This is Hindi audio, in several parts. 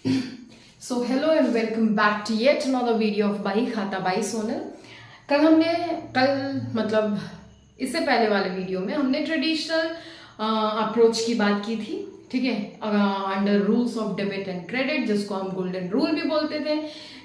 So hello and welcome back to yet another video of Bahi Khata by Sonal. कल मतलब इससे पहले वाले वीडियो में हमने ट्रेडिशनल अप्रोच की बात की थी, ठीक है, under rules of debit and credit, जिसको हम गोल्डन रूल भी बोलते थे,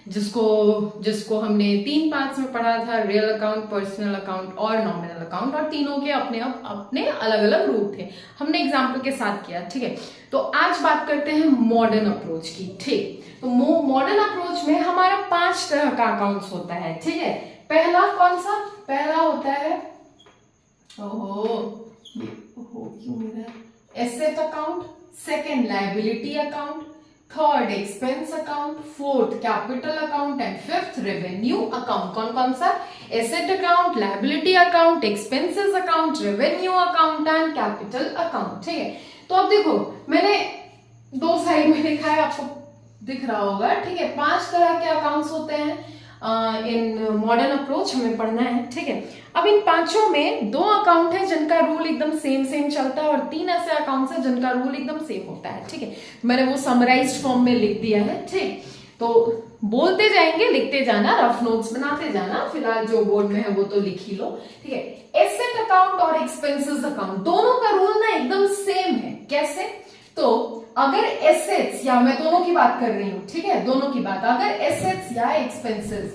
जिसको हमने 3 पार्ट्स में पढ़ा था, रियल अकाउंट, पर्सनल अकाउंट और नॉमिनल अकाउंट, और तीनों के अपने अलग अलग रूल थे। हमने एग्जाम्पल के साथ किया, ठीक है। तो आज बात करते हैं मॉडर्न अप्रोच की, ठीक। तो मॉडर्न अप्रोच में हमारा 5 तरह का अकाउंट्स होता है, ठीक है। पहला कौन सा? पहला होता है asset account, second liability account, third expense account, fourth capital account and fifth revenue account. कौन कौन सा? Asset account, liability account, expenses account, revenue account and capital account, ठीक है। तो अब देखो, मैंने 2 साइड में लिखा है, आपको दिख रहा होगा, ठीक है। 5 तरह के अकाउंट्स होते हैं इन मॉडर्न अप्रोच, हमें पढ़ना है, ठीक है। अब इन 5 में 2 अकाउंट है जिनका रूल एकदम सेम चलता है, और 3 ऐसे अकाउंट्स है जिनका रूल एकदम सेम होता है, ठीक है। मैंने वो समराइज्ड फॉर्म में लिख दिया है, ठीक। तो बोलते जाएंगे, लिखते जाना, रफ नोट्स बनाते जाना। फिलहाल जो बोर्ड में है वो तो लिख ही लो, ठीक है। एसेट अकाउंट और एक्सपेंसेस अकाउंट, दोनों का रूल ना एकदम सेम है। कैसे? तो अगर एसेट्स, या मैं दोनों की बात कर रही हूं, ठीक है, दोनों की बात, अगर एसेट्स या एक्सपेंसेस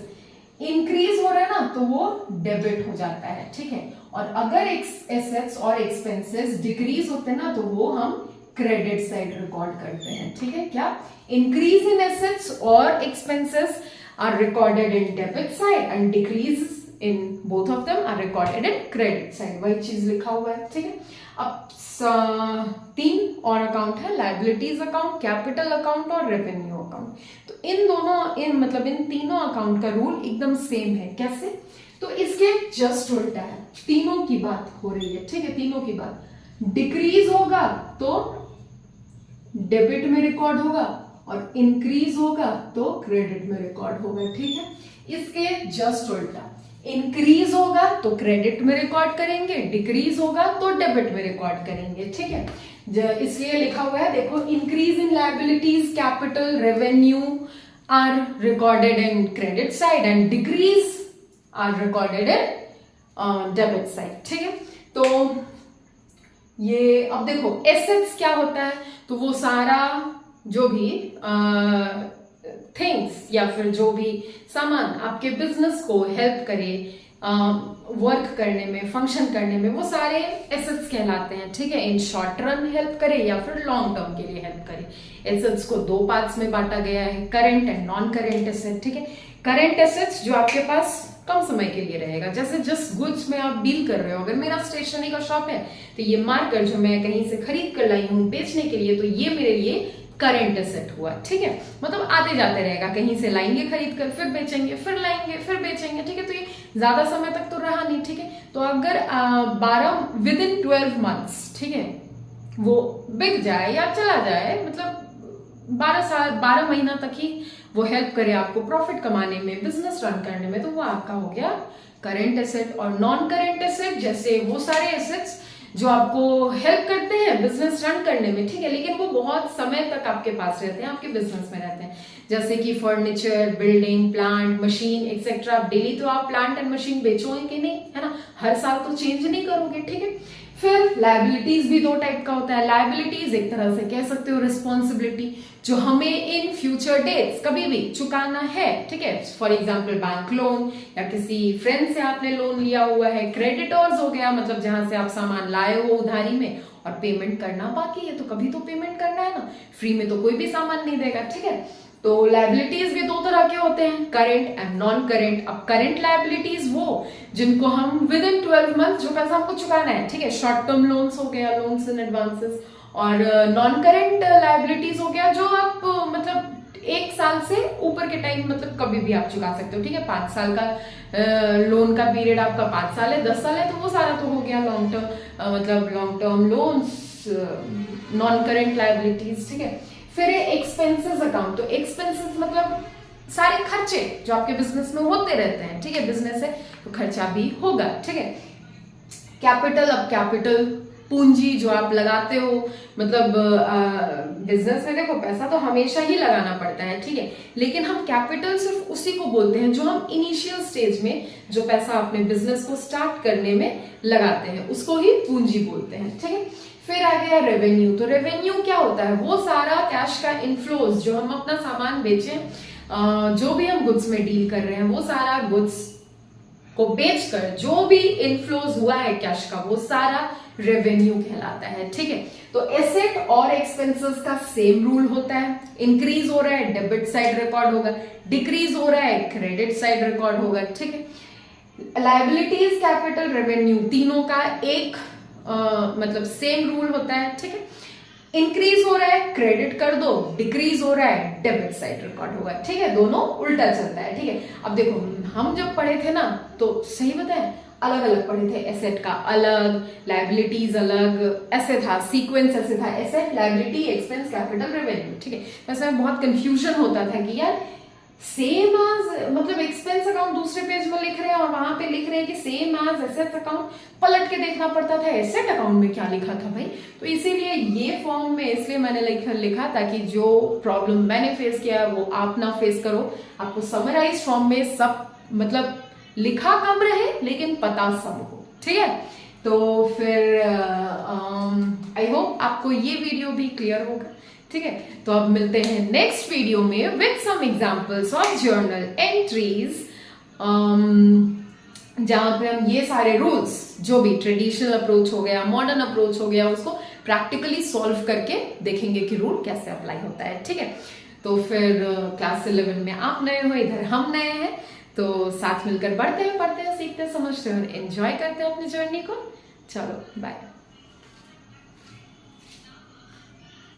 इंक्रीज हो रहा है ना, तो वो डेबिट हो जाता है, ठीक है। और अगर एसेट्स और एक्सपेंसेस डिक्रीज होते हैं ना, तो वो हम क्रेडिट साइड रिकॉर्ड करते हैं, ठीक है। क्या? इंक्रीज इन एसेट्स और expenses are recorded in debit side and decrease in both of them are recorded in credit side. वही चीज लिखा हुआ है, ठीक है। अब 3 और अकाउंट है, लायबिलिटीज अकाउंट, कैपिटल अकाउंट और रेवेन्यू अकाउंट। तो इन तीनों अकाउंट का रूल एकदम सेम है। कैसे? तो इसके जस्ट उल्टा है, तीनों की बात हो रही है, ठीक है। तीनों की बात, डिक्रीज होगा तो डेबिट में रिकॉर्ड होगा, और इंक्रीज होगा तो क्रेडिट में रिकॉर्ड होगा, ठीक है। इसके जस्ट उल्टा, इंक्रीज होगा तो क्रेडिट में रिकॉर्ड करेंगे, डिक्रीज होगा तो डेबिट में रिकॉर्ड करेंगे, ठीक है। इसलिए लिखा हुआ है, देखो, increase in liabilities, capital, revenue are recorded in credit side and decrease are recorded in debit side, ठीक है। तो ये अब देखो, एसेट्स क्या होता है? तो वो सारा जो भी थिंग्स या फिर जो भी सामान आपके बिजनेस को हेल्प करे वर्क करने में, फंक्शन करने में, वो सारे एसेट्स कहलाते हैं, ठीक है। इन शॉर्ट रन हेल्प करे या फिर लॉन्ग टर्म के लिए हेल्प करे। एसेट्स को 2 पार्ट्स में बांटा गया है, current and non current asset, ठीक है। करंट एसेट्स जो आपके पास कम समय के लिए रहेगा, जैसे जिस गुड्स में आप डील कर रहे हो। अगर मेरा स्टेशनरी का शॉप है, तो ये मार्कर जो मैं कहीं से खरीद कर लाई हूँ बेचने के लिए, तो ये मेरे लिए करंट एसेट हुआ, ठीक है। मतलब आते जाते रहेगा, कहीं से लाएंगे खरीद कर, फिर बेचेंगे, फिर लाएंगे, फिर बेचेंगे, ठीक है। तो ये ज्यादा समय तक तो रहा नहीं, ठीक है। तो अगर 12 मंथ्स, ठीक है, वो बिक जाए या चला जाए, मतलब 12 महीना तक ही वो हेल्प करे आपको प्रॉफिट कमाने में, बिजनेस रन करने में, तो वो आपका हो गया करंट एसेट। और नॉन करंट एसेट जैसे वो सारे एसेट्स जो आपको हेल्प करते हैं बिजनेस रन करने में, ठीक है, लेकिन वो बहुत समय तक आपके पास रहते हैं, आपके बिजनेस में रहते हैं, जैसे कि furniture, building, plant, machine etcetera. Daily तो आप प्लांट एंड मशीन बेचोगे कि नहीं, है ना, हर साल तो चेंज नहीं करोगे, ठीक है। फिर लायबिलिटीज भी 2 टाइप का होता है। लायबिलिटीज एक तरह से कह सकते हो रिस्पॉन्सिबिलिटी, जो हमें इन फ्यूचर डेट्स कभी भी चुकाना है, ठीक है। फॉर एग्जाम्पल बैंक लोन, या किसी फ्रेंड से आपने लोन लिया हुआ है। क्रेडिटर्स हो गया, मतलब जहां से आप सामान लाए हो उधारी में और पेमेंट करना बाकी है, तो कभी तो पेमेंट करना है ना, फ्री में तो कोई भी सामान नहीं देगा, ठीक है। तो लायबिलिटीज भी 2 तरह के होते हैं, करंट एंड नॉन करंट। अब करंट लायबिलिटीज वो जिनको हम विद इन 12 मंथ जो पैसा हमको चुकाना है, ठीक है, शॉर्ट टर्म लोन्स हो गया, लोन्स इन एडवांसेस। और नॉन करंट लायबिलिटीज हो गया जो आप मतलब 1 साल से ऊपर के टाइम, मतलब कभी भी आप चुका सकते हो, ठीक है। 5 साल का लोन का पीरियड आपका 5 साल है, 10 साल है, तो वो सारा तो हो गया लॉन्ग टर्म, मतलब long term loans, non current liabilities, ठीक है। फिर एक्सपेंसेस अकाउंट, तो एक्सपेंसेस मतलब सारे खर्चे जो आपके बिजनेस में होते रहते हैं, ठीक है, बिजनेस है तो खर्चा भी होगा, ठीक है। कैपिटल, अब कैपिटल पूंजी जो आप लगाते हो, मतलब बिजनेस में देखो पैसा तो हमेशा ही लगाना पड़ता है, ठीक है, लेकिन हम कैपिटल सिर्फ उसी को बोलते हैं जो हम इनिशियल स्टेज में जो पैसा अपने बिजनेस को स्टार्ट करने में लगाते हैं उसको ही पूंजी बोलते हैं, ठीक है। फिर आ गया रेवेन्यू। तो रेवेन्यू क्या होता है? वो सारा कैश का इनफ्लोज जो हम अपना सामान बेचें, जो भी हम गुड्स में डील कर रहे हैं, वो सारा गुड्स को बेचकर जो भी इनफ्लोज हुआ है कैश का, वो सारा रेवेन्यू कहलाता है, ठीक है। तो एसेट और एक्सपेंसेस का सेम रूल होता है। इंक्रीज हो रहा है डेबिट साइड रिकॉर्ड होगा, डिक्रीज हो रहा है क्रेडिट साइड रिकॉर्ड होगा, ठीक है। लायबिलिटीज, कैपिटल, रेवेन्यू तीनों का एक मतलब सेम रूल होता है, ठीक है। इंक्रीज हो रहा है क्रेडिट कर दो, डिक्रीज हो रहा है डेबिट साइड रिकॉर्ड होगा, ठीक है। दोनों उल्टा चलता है, ठीक है। अब देखो हम जब पढ़े थे ना तो सही बताएं, अलग अलग पढ़े थे। एसेट का अलग, लायबिलिटीज अलग, ऐसे था सीक्वेंस, ऐसे था asset, liability, expense, capital, revenue, ठीक है। वैसे में बहुत कंफ्यूजन होता था कि यार सेम एज, मतलब एक्सपेंस अकाउंट दूसरे पेज में लिख रहे हैं और वहां पे लिख रहे हैं कि सेम एज एसेट अकाउंट, पलट के देखना पड़ता था एसेट अकाउंट में क्या लिखा था भाई। तो इसीलिए ये फॉर्म में इसलिए मैंने लिखा ताकि जो प्रॉब्लम मैंने फेस किया वो आप ना फेस करो, आपको समराइज फॉर्म में सब मतलब लिखा कम रहे लेकिन पता सब हो, ठीक है। तो फिर आई होप आपको ये वीडियो भी क्लियर होगा, ठीक है। तो अब मिलते हैं नेक्स्ट वीडियो में with some examples of journal entries, जहां पे हम ये सारे रूल्स जो भी ट्रेडिशनल अप्रोच हो गया, मॉडर्न अप्रोच हो गया, उसको प्रैक्टिकली सॉल्व करके देखेंगे कि रूल कैसे अप्लाई होता है, ठीक है। तो फिर क्लास 11 में आप नए हो, इधर हम नए हैं, तो साथ मिलकर बढ़ते हैं, पढ़ते हैं, सीखते हैं, समझते हैं और एंजॉय करते हैं अपनी जर्नी को। चलो बाय।